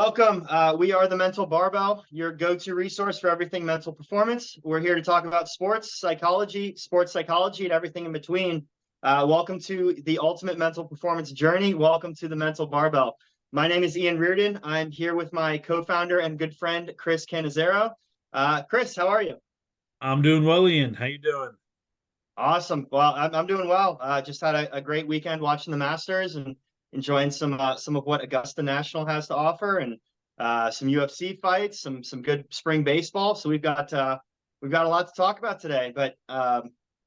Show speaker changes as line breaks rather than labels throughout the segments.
Welcome. We are the Mental Barbell, your go-to resource for everything mental performance. We're here to talk about sports psychology, and everything in between. Welcome to the ultimate mental performance journey. Welcome to the Mental Barbell. My name is Ian Reardon. I'm here with my co-founder and good friend, Chris Canizero. Chris, how are you?
I'm doing well, Ian. How you doing?
Awesome. Well, I'm doing well. Just had a great weekend watching the Masters and enjoying some of what Augusta National has to offer, and some UFC fights, some good spring baseball. So we've got a lot to talk about today. But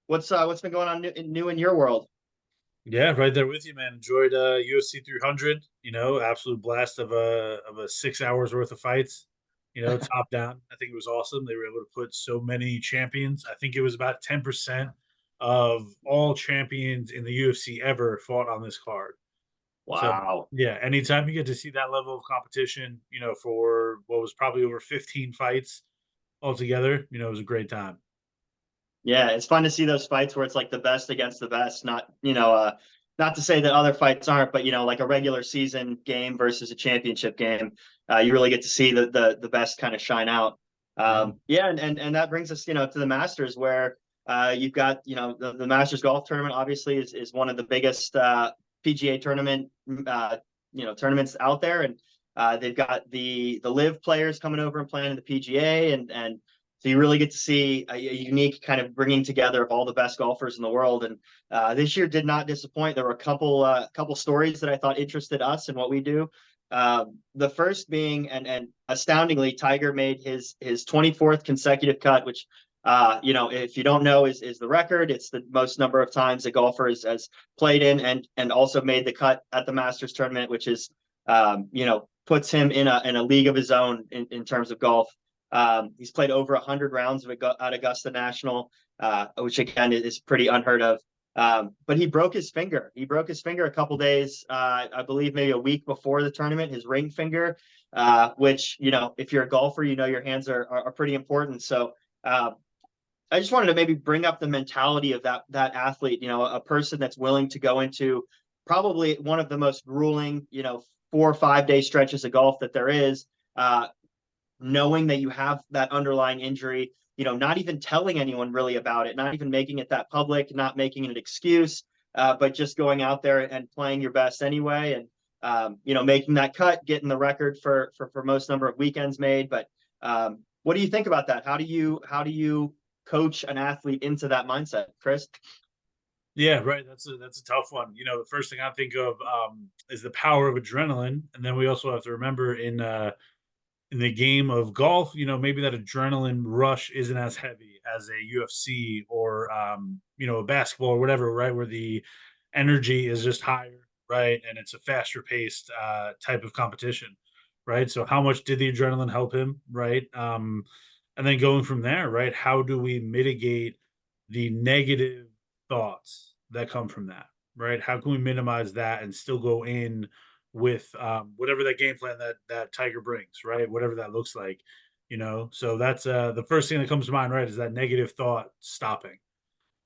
what's been going on new in your world?
Yeah, right there with you, man. Enjoyed UFC 300. Absolute blast of a 6 hours worth of fights. Top down. I think it was awesome. They were able to put so many champions. I think it was about 10% of all champions in the UFC ever fought on this card. So
Wow.
yeah, anytime you get to see that level of competition, for what was probably over 15 fights altogether, it was a great time.
Yeah, it's fun to see those fights where it's like the best against the best. Not to say that other fights aren't, but like a regular season game versus a championship game, you really get to see the best kind of shine out.
Yeah.
Yeah, and that brings us to the Masters, where you've got the Masters golf tournament obviously is one of the biggest PGA tournament tournaments out there, and they've got the live players coming over and playing in the PGA, and so you really get to see a unique kind of bringing together of all the best golfers in the world. And this year did not disappoint. There were a couple stories that I thought interested us and what we do. The first being, and astoundingly, Tiger made his 24th consecutive cut, which if you don't know, is the record. It's the most number of times a golfer has played in and also made the cut at the Masters tournament, which is puts him in a league of his own in terms of golf. He's played over 100 rounds at Augusta National, which again is pretty unheard of. But he broke his finger. He broke his finger a couple days, I believe maybe a week before the tournament, his ring finger, which, if you're a golfer, your hands are pretty important. So I just wanted to maybe bring up the mentality of that athlete, a person that's willing to go into probably one of the most grueling, 4 or 5 day stretches of golf that there is, knowing that you have that underlying injury, not even telling anyone really about it, not even making it that public, not making it an excuse, but just going out there and playing your best anyway. And, making that cut, getting the record for most number of weekends made. But what do you think about that? How do you coach an athlete into that mindset, Chris?
Yeah, right. That's a tough one. The first thing I think of is the power of adrenaline, and then we also have to remember in the game of golf, maybe that adrenaline rush isn't as heavy as a UFC or a basketball or whatever, right? Where the energy is just higher, right, and it's a faster paced type of competition, right? So how much did the adrenaline help him, right? And then going from there, right? How do we mitigate the negative thoughts that come from that, right? How can we minimize that and still go in with whatever that game plan that Tiger brings, right? Whatever that looks like, So that's the first thing that comes to mind, right? Is that negative thought stopping,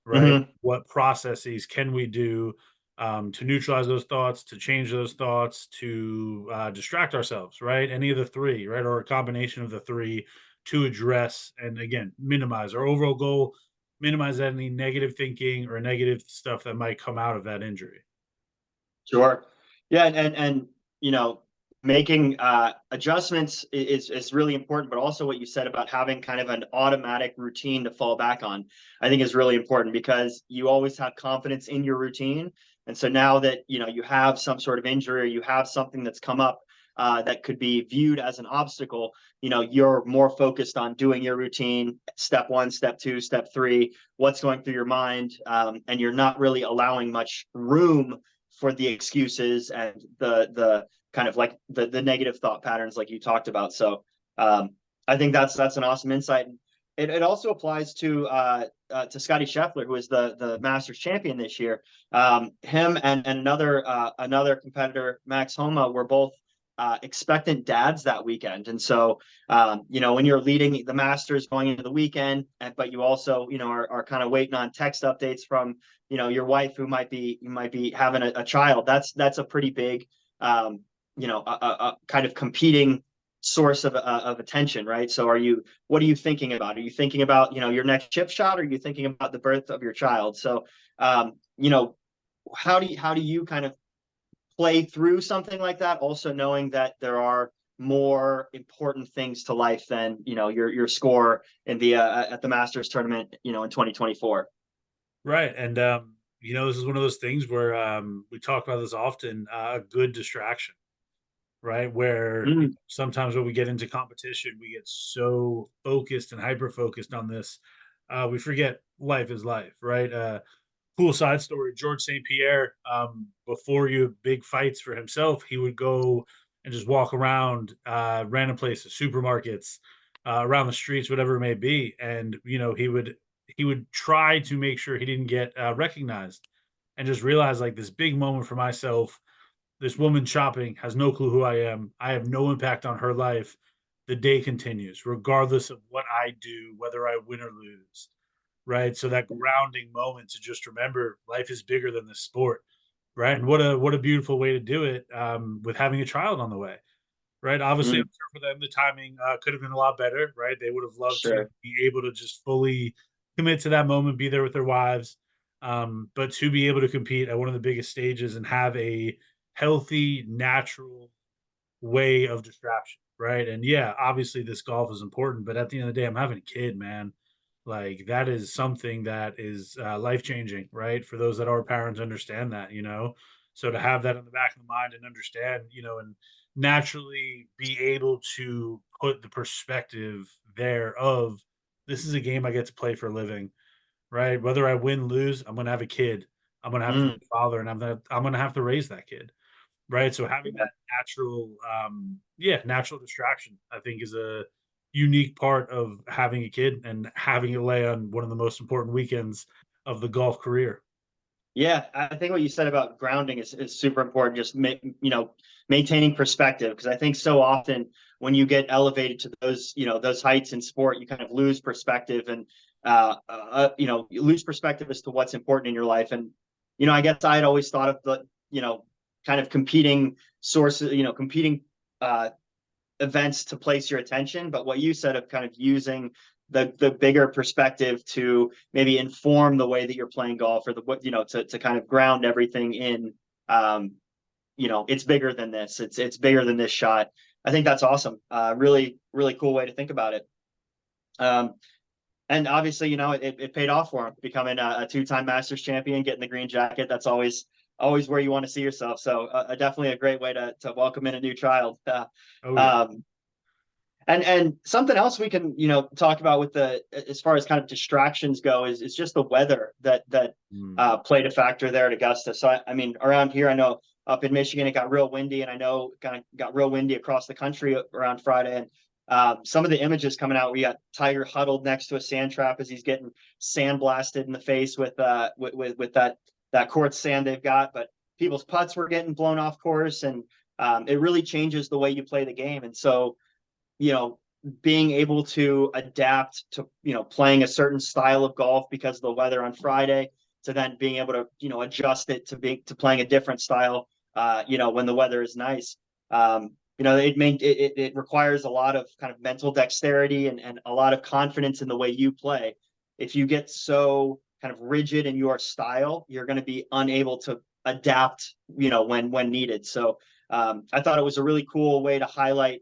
right?
Mm-hmm.
What processes can we do to neutralize those thoughts, to change those thoughts, to distract ourselves, right? Any of the three, right? Or a combination of the three to address and again minimize our overall goal, minimize any negative thinking or negative stuff that might come out of that injury.
Sure. Yeah, and making adjustments is really important, but also what you said about having kind of an automatic routine to fall back on, I think is really important, because you always have confidence in your routine. And so now that you have some sort of injury, or you have something that's come up that could be viewed as an obstacle, you're more focused on doing your routine, step one, step two, step three, what's going through your mind, and you're not really allowing much room for the excuses and the kind of like the negative thought patterns like you talked about. So I think that's an awesome insight. It also applies to Scotty Scheffler, who is the Masters champion this year. Him and another competitor, Max Homa, were both expectant dads that weekend. And so when you're leading the Masters going into the weekend, but you also are kind of waiting on text updates from your wife, who might be having a child, that's a pretty big a kind of competing source of attention, right? So what are you thinking about? Are you thinking about, your next chip shot? Or are you thinking about the birth of your child? So, you know, how do you kind of play through something like that, also knowing that there are more important things to life than, your score in the at the Masters tournament, in 2024.
Right. And this is one of those things where we talk about this often, a good distraction, right? Where
Mm,
sometimes when we get into competition, we get so focused and hyper focused on this, we forget life is life, right? Cool side story: George St. Pierre, before you have big fights for himself, he would go and just walk around random places, supermarkets, around the streets, whatever it may be, and he would try to make sure he didn't get recognized, and just realize like this big moment for myself. This woman shopping has no clue who I am. I have no impact on her life. The day continues, regardless of what I do, whether I win or lose, right? So that grounding moment to just remember life is bigger than this sport, right? And what a beautiful way to do it, with having a child on the way, right? Obviously, I'm
mm,
sure for them the timing could have been a lot better, right? They would have loved to
sure.
be able to just fully commit to that moment, be there with their wives, but to be able to compete at one of the biggest stages and have a healthy, natural way of distraction, right? And yeah, obviously this golf is important, but at the end of the day, I'm having a kid, man. Like that is something that is life changing, right? For those that are parents, understand that. So to have that in the back of the mind and understand, and naturally be able to put the perspective there of this is a game I get to play for a living, right? Whether I win, lose, I'm gonna have a kid. I'm gonna have to be
Mm,
a father, and I'm gonna have to raise that kid, right? So having
yeah.
that natural distraction, I think, is a unique part of having a kid and having it lay on one of the most important weekends of the golf career.
Yeah, I think what you said about grounding is super important. Just maintaining perspective, because I think so often when you get elevated to those heights in sport, you kind of lose perspective, and you lose perspective as to what's important in your life. And I guess I had always thought of the kind of competing sources, competing uh, events to place your attention. But what you said of kind of using the bigger perspective to maybe inform the way that you're playing golf, or the what to kind of ground everything in, um it's bigger than this, it's bigger than this shot. I think that's awesome. Really, really cool way to think about it. um and obviously, it paid off for him, becoming a two-time Masters champion, getting the green jacket. That's always where you want to see yourself. So definitely a great way to welcome in a new child.
Oh yeah.
Um, and something else we can, talk about with as far as kind of distractions go, is just the weather that
Mm.
played a factor there at Augusta. So I mean, around here, I know up in Michigan it got real windy, and I know kind of got real windy across the country around Friday. And some of the images coming out, we got Tiger huddled next to a sand trap as he's getting sandblasted in the face with that quartz sand they've got. But people's putts were getting blown off course, and it really changes the way you play the game. And so, you know, being able to adapt to, playing a certain style of golf because of the weather on Friday, to then being able to, adjust it to playing a different style, when the weather is nice. It requires a lot of kind of mental dexterity, and a lot of confidence in the way you play. If you get so kind of rigid in your style, you're going to be unable to adapt, when needed. So I thought it was a really cool way to highlight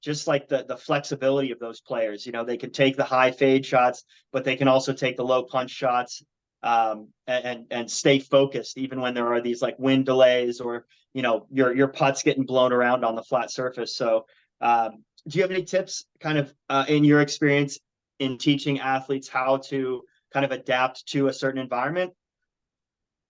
just like the flexibility of those players. They can take the high fade shots, but they can also take the low punch shots, and stay focused even when there are these like wind delays, or your putts getting blown around on the flat surface. So, do you have any tips, kind of in your experience, in teaching athletes how to kind of adapt to a certain environment?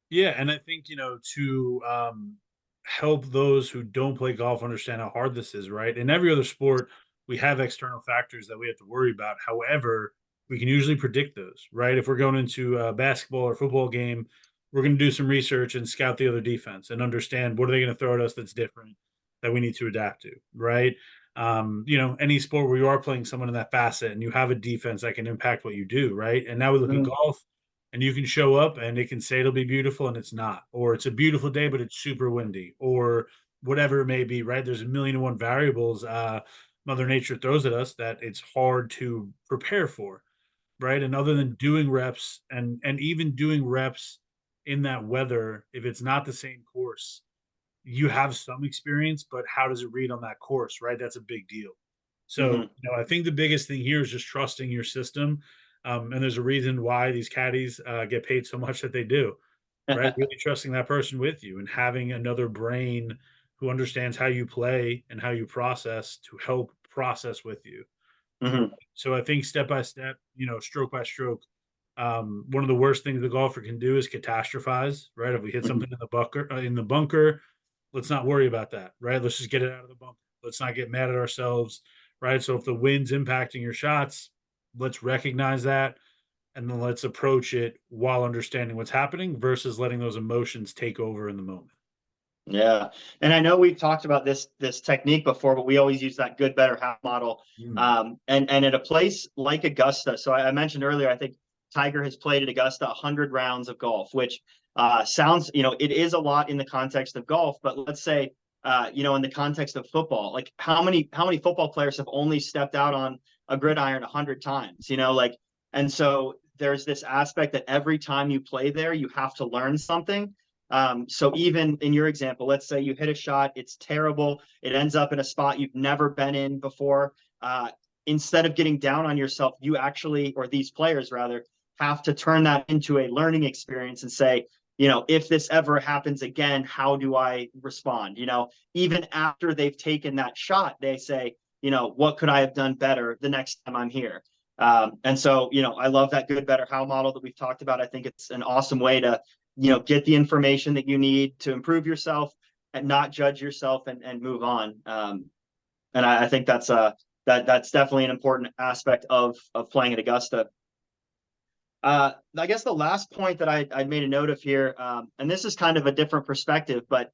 Yeah, and I think to help those who don't play golf understand how hard this is, right? In every other sport, we have external factors that we have to worry about. However, we can usually predict those, right? If we're going into a basketball or football game, we're going to do some research and scout the other defense and understand what are they going to throw at us that's different that we need to adapt to, right? Any sport where you are playing someone in that facet and you have a defense that can impact what you do, right? And now we look at
Mm,
golf, and you can show up and it can say it'll be beautiful and it's not, or it's a beautiful day but it's super windy, or whatever it may be, right? There's a million and one variables Mother Nature throws at us that it's hard to prepare for, right? And other than doing reps and even doing reps in that weather, if it's not the same course, you have some experience, but how does it read on that course, right? That's a big deal. So,
Hmm.
I think the biggest thing here is just trusting your system. And there's a reason why these caddies get paid so much that they do, right? Really trusting that person with you and having another brain who understands how you play and how you process to help process with you. Right?
Hmm.
So I think step by step, stroke by stroke, one of the worst things the golfer can do is catastrophize, right? If we hit
Hmm.
something in the bunker, let's not worry about that, right? Let's just get it out of the bunker. Let's not get mad at ourselves, right? So if the wind's impacting your shots, let's recognize that and then let's approach it while understanding what's happening versus letting those emotions take over in the moment.
Yeah, and I know we've talked about this technique before, but we always use that good, better, half model.
Mm.
And at a place like Augusta, so I mentioned earlier, I think Tiger has played at Augusta 100 rounds of golf, which sounds, it is a lot in the context of golf, but let's say, in the context of football, like how many football players have only stepped out on a gridiron 100 times, like, and so there's this aspect that every time you play there, you have to learn something. So even in your example, let's say you hit a shot, it's terrible, it ends up in a spot you've never been in before. Instead of getting down on yourself, you actually, or these players rather, have to turn that into a learning experience and say, if this ever happens again, how do I respond? Even after they've taken that shot, they say, what could I have done better the next time I'm here? And so, I love that good, better, how model that we've talked about. I think it's an awesome way to get the information that you need to improve yourself and not judge yourself and move on. And I think that's definitely an important aspect of playing at Augusta. I guess the last point that I made a note of here, and this is kind of a different perspective, but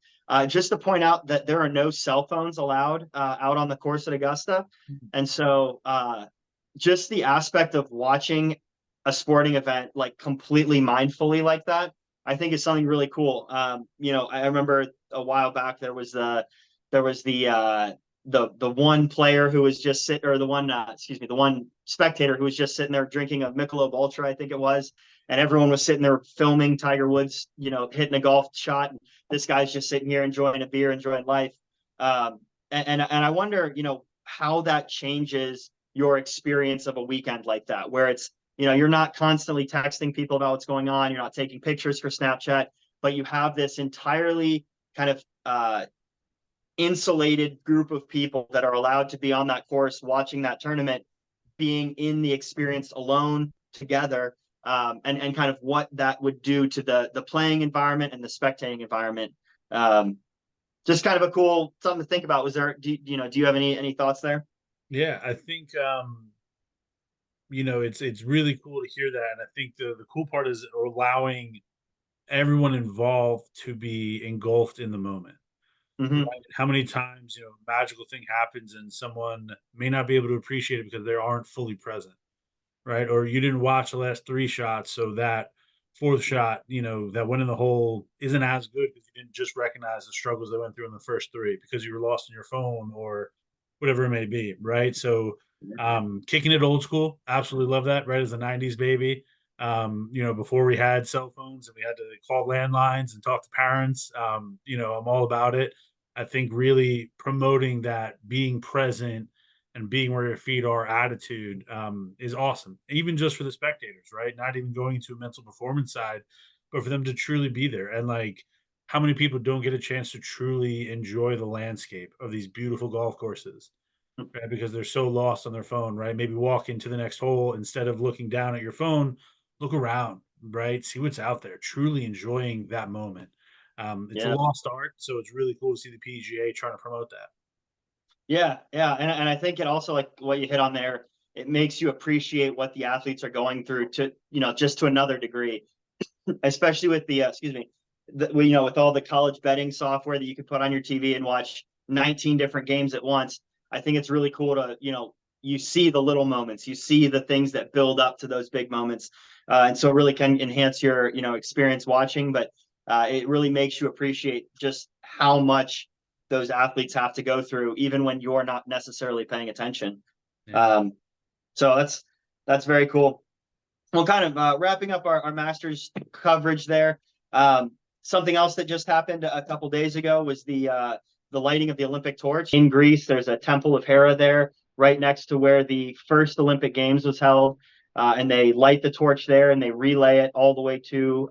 just to point out that there are no cell phones allowed out on the course at Augusta. And so just the aspect of watching a sporting event like completely mindfully like that, I think is something really cool. I remember a while back there was the one player who was just sit or the one excuse me the one spectator who was just sitting there drinking a Michelob Ultra, I think it was, and everyone was sitting there filming Tiger Woods, hitting a golf shot, and this guy's just sitting here enjoying a beer, enjoying life. And I wonder, how that changes your experience of a weekend like that, where it's, you're not constantly texting people about what's going on, you're not taking pictures for Snapchat, but you have this entirely kind of insulated group of people that are allowed to be on that course watching that tournament, being in the experience alone together, and kind of what that would do to the playing environment and the spectating environment. Just kind of a cool something to think about. Do you have any thoughts there?
Yeah, I think it's really cool to hear that, and I think the cool part is allowing everyone involved to be engulfed in the moment.
Hmm.
Right? How many times, magical thing happens and someone may not be able to appreciate it because they aren't fully present, right? Or you didn't watch the last three shots, so that fourth shot, that went in the hole isn't as good because you didn't just recognize the struggles they went through in the first three because you were lost in your phone or whatever it may be, right? So, kicking it old school, absolutely love that, right? As a '90s baby, before we had cell phones and we had to call landlines and talk to parents, I'm all about it. I think really promoting that being present and being where your feet are attitude is awesome. Even just for the spectators, right? Not even going to a mental performance side, but for them to truly be there. And like, how many people don't get a chance to truly enjoy the landscape of these beautiful golf courses, right? Because they're so lost on their phone, right? Maybe walk into the next hole instead of looking down at your phone, look around, right? See what's out there, truly enjoying that moment. It's a
Yeah.
lost art, so it's really cool to see the PGA trying to promote that.
Yeah, and I think it also, like what you hit on there, it makes you appreciate what the athletes are going through to, just to another degree, especially with the excuse me, with all the college betting software that you can put on your TV and watch 19 different games at once. I think it's really cool to, you see the little moments, you see the things that build up to those big moments, and so it really can enhance your, experience watching, but it really makes you appreciate just how much those athletes have to go through, even when you're not necessarily paying attention.
Yeah.
Um, so that's very cool. Well, kind of wrapping up our Masters coverage there. Something else that just happened a couple days ago was the lighting of the Olympic torch in Greece. There's a Temple of Hera there, right next to where the first Olympic Games was held, and they light the torch there and they relay it all the way to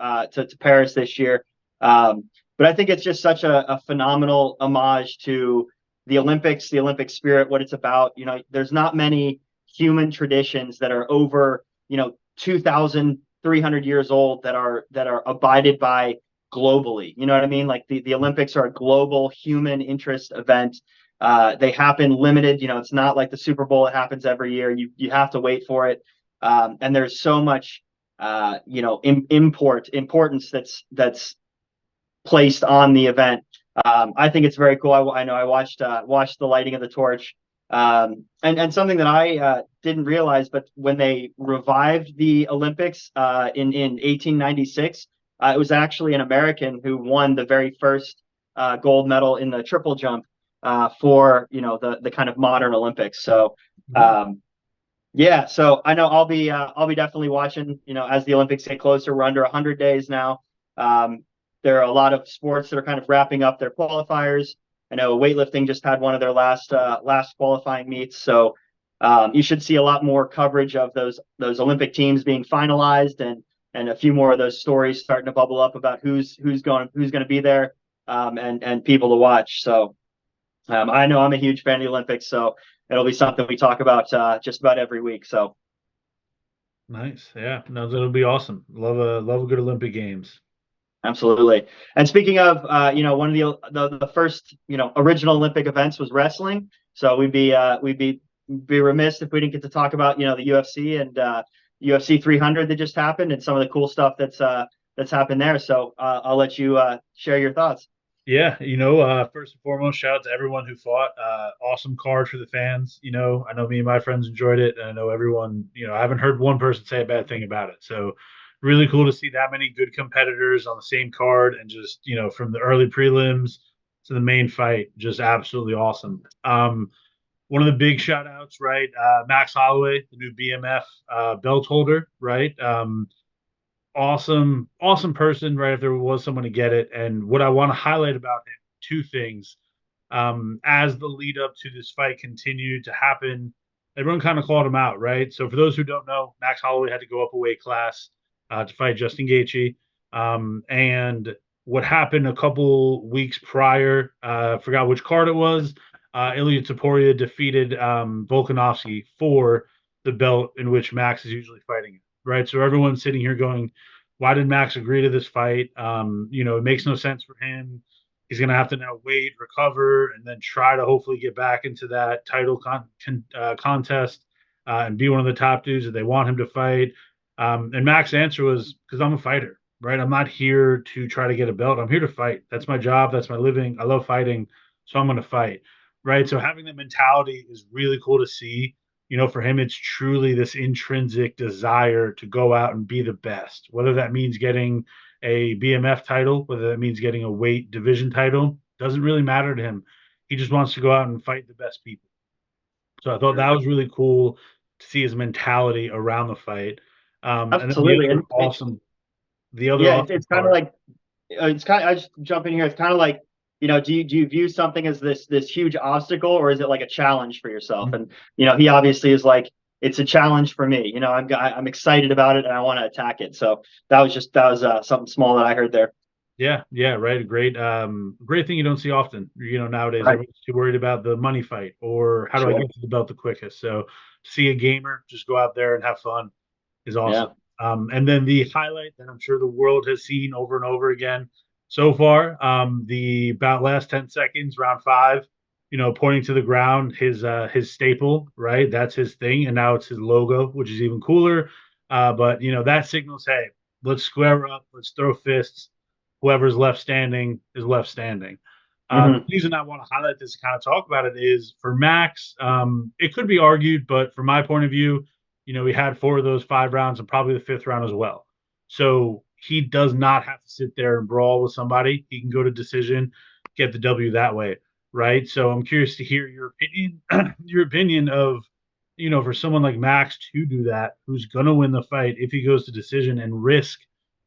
Paris this year. But I think it's just such a phenomenal homage to the Olympics, the Olympic spirit, what it's about. You know, there's not many human traditions that are over 2,300 years old that are abided by globally. You know what I mean? Like the Olympics are a global human interest event. They happen limited. You know, it's not like the Super Bowl. It happens every year. You have to wait for it. And there's so much importance that's placed on the event. I think it's very cool. I know I watched the lighting of the torch, and something that I didn't realize, but when they revived the Olympics in 1896, it was actually an American who won the very first gold medal in the triple jump for the kind of modern Olympics. So yeah, so I know I'll be definitely watching. You know, as the Olympics get closer, we're under 100 days now. There are a lot of sports that are kind of wrapping up their qualifiers. I know weightlifting just had one of their last qualifying meets, so you should see a lot more coverage of those Olympic teams being finalized, and a few more of those stories starting to bubble up about who's going to be there, and people to watch. So I know I'm a huge fan of the Olympics, so it'll be something we talk about just about every week. So
Nice. Yeah. No, that'll be awesome. Love a good Olympic Games.
absolutely. And speaking of, one of the first, original Olympic events was wrestling. So we'd be remiss if we didn't get to talk about, the UFC and UFC 300 that just happened and some of the cool stuff that's happened there. So I'll let you share your thoughts.
Yeah, first and foremost, shout out to everyone who fought. Awesome card for the fans. I know me and my friends enjoyed it, and I know everyone. I haven't heard one person say a bad thing about it. So, really cool to see that many good competitors on the same card, and just from the early prelims to the main fight, just absolutely awesome. One of the big shout outs, right? Max Holloway, the new BMF belt holder, right? Awesome person, right? If there was someone to get it. And what I want to highlight about him, two things. As the lead up to this fight continued to happen, everyone kind of called him out, right? So for those who don't know, Max Holloway had to go up a weight class to fight Justin Gaethje. And what happened a couple weeks prior, forgot which card it was. Ilya Taporia defeated Volkanovski for the belt in which Max is usually fighting, right? So everyone's sitting here going, why did Max agree to this fight? It makes no sense for him. He's going to have to now wait, recover, and then try to hopefully get back into that title contest and be one of the top dudes that they want him to fight. And Max's answer was, because I'm a fighter, right? I'm not here to try to get a belt. I'm here to fight. That's my job. That's my living. I love fighting. So I'm going to fight, right? So having that mentality is really cool to see. For him, it's truly this intrinsic desire to go out and be the best, whether that means getting a BMF title, whether that means getting a weight division title, doesn't really matter to him. He just wants to go out and fight the best people. So I thought that was really cool to see his mentality around the fight. And then
Absolutely. And
the other
yeah,
awesome
it's kind of
part.
like I just jump in here. It's kind of like, do you view something as this huge obstacle, or is it like a challenge for yourself? And he obviously is like, it's a challenge for me. I'm excited about it and I want to attack it. So that was something small that I heard there.
Yeah, right. Great thing you don't see often. Nowadays
Right.
everyone's too worried about the money fight or how do I
Sure.
get to the belt the quickest. So see a gamer just go out there and have fun is
Yeah.
awesome. And then the highlight that I'm sure the world has seen over and over again so far, the about last 10 seconds, round five, pointing to the ground, his staple, right? That's his thing, and now it's his logo, which is even cooler. But that signals, hey, let's square up, let's throw fists. Whoever's left standing is left standing. The
Hmm.
reason I want to highlight this, kind of talk about it, is for Max. It could be argued, but from my point of view, he had four of those 5 rounds and probably the fifth round as well. So he does not have to sit there and brawl with somebody. He can go to decision, get the W that way. right? So I'm curious to hear your opinion, your opinion of, for someone like Max to do that, who's gonna win the fight if he goes to decision and risk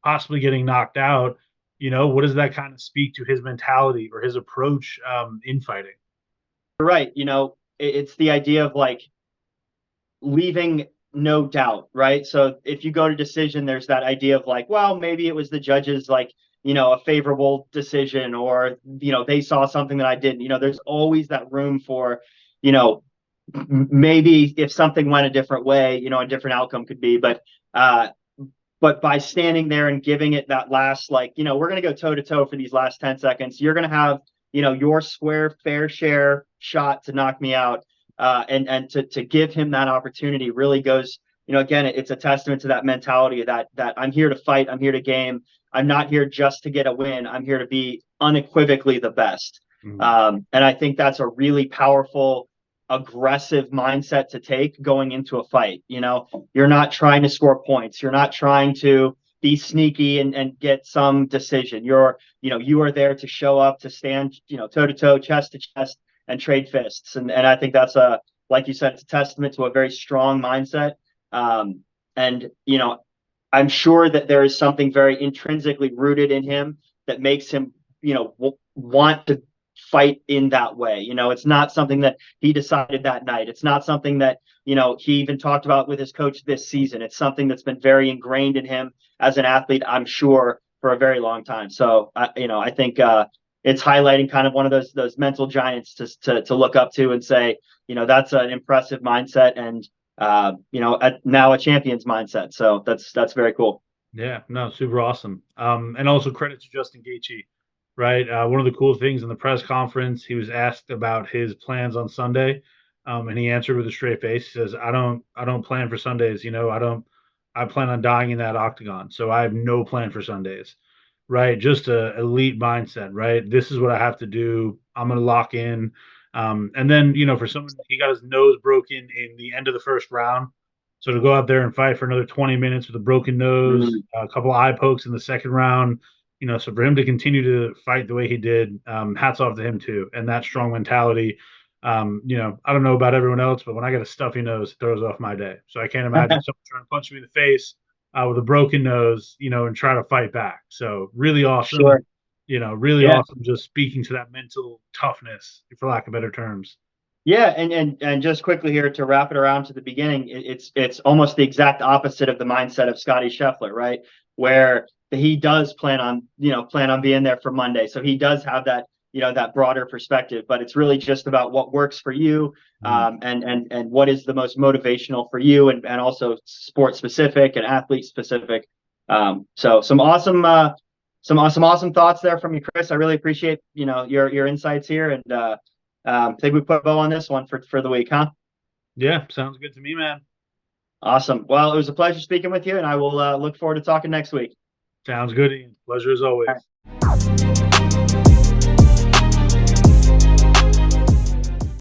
possibly getting knocked out. What does that kind of speak to his mentality or his approach in fighting?
You're right. It's the idea of like leaving no doubt, right? So if you go to decision, there's that idea of like, well, maybe it was the judges like, a favorable decision, or they saw something that I didn't. There's always that room for, you know, maybe if something went a different way, a different outcome could be. But by standing there and giving it that last, like, we're going to go toe to toe for these last 10 seconds, you're going to have, your square fair share shot to knock me out. And to give him that opportunity really goes, again, it's a testament to that mentality that I'm here to fight, I'm here to game. I'm not here just to get a win. I'm here to be unequivocally the best.
Mhm.
And I think that's a really powerful, aggressive mindset to take going into a fight. You're not trying to score points. You're not trying to be sneaky and get some decision. You are there to show up, to stand, toe to toe, chest to chest, and trade fists. And I think that's like you said, it's a testament to a very strong mindset. And I'm sure that there is something very intrinsically rooted in him that makes him, want to fight in that way. It's not something that he decided that night. It's not something that, he even talked about with his coach this season. It's something that's been very ingrained in him as an athlete, I'm sure, for a very long time. So, I think it's highlighting kind of one of those mental giants to look up to and say, that's an impressive mindset, and now a champion's mindset. So that's very cool.
Yeah, no, super awesome. And also credit to Justin Gaethje, right? One of the cool things in the press conference, he was asked about his plans on Sunday, and he answered with a straight face. He says, I don't plan for Sundays. I plan on dying in that octagon, so I have no plan for Sundays." Right? Just a elite mindset, right? This is what I have to do. I'm going to lock in. And then, for someone, he got his nose broken in the end of the first round. So to go out there and fight for another 20 minutes with a broken nose,
Mm.
a couple of eye pokes in the second round, so for him to continue to fight the way he did, hats off to him too. And that strong mentality. I don't know about everyone else, but when I get a stuffy nose, it throws off my day. So I can't imagine someone trying to punch me in the face with a broken nose, and try to fight back. So really awesome,
Sure.
really
Yeah.
awesome. Just speaking to that mental toughness, for lack of better terms.
Yeah, and just quickly here to wrap it around to the beginning, it's almost the exact opposite of the mindset of Scotty Scheffler, right? Where he does plan on being there for Monday, so he does have that that broader perspective. But it's really just about what works for you,
Mm.
and what is the most motivational for you, and also sport specific and athlete specific. So some awesome thoughts there from you, Chris. I really appreciate your insights here, and I think we put a bow on this one for the week, huh?
Yeah, sounds good to me, man.
Awesome. Well, it was a pleasure speaking with you, and I will look forward to talking next week.
Sounds good, Ian. Pleasure as
All
always.
right.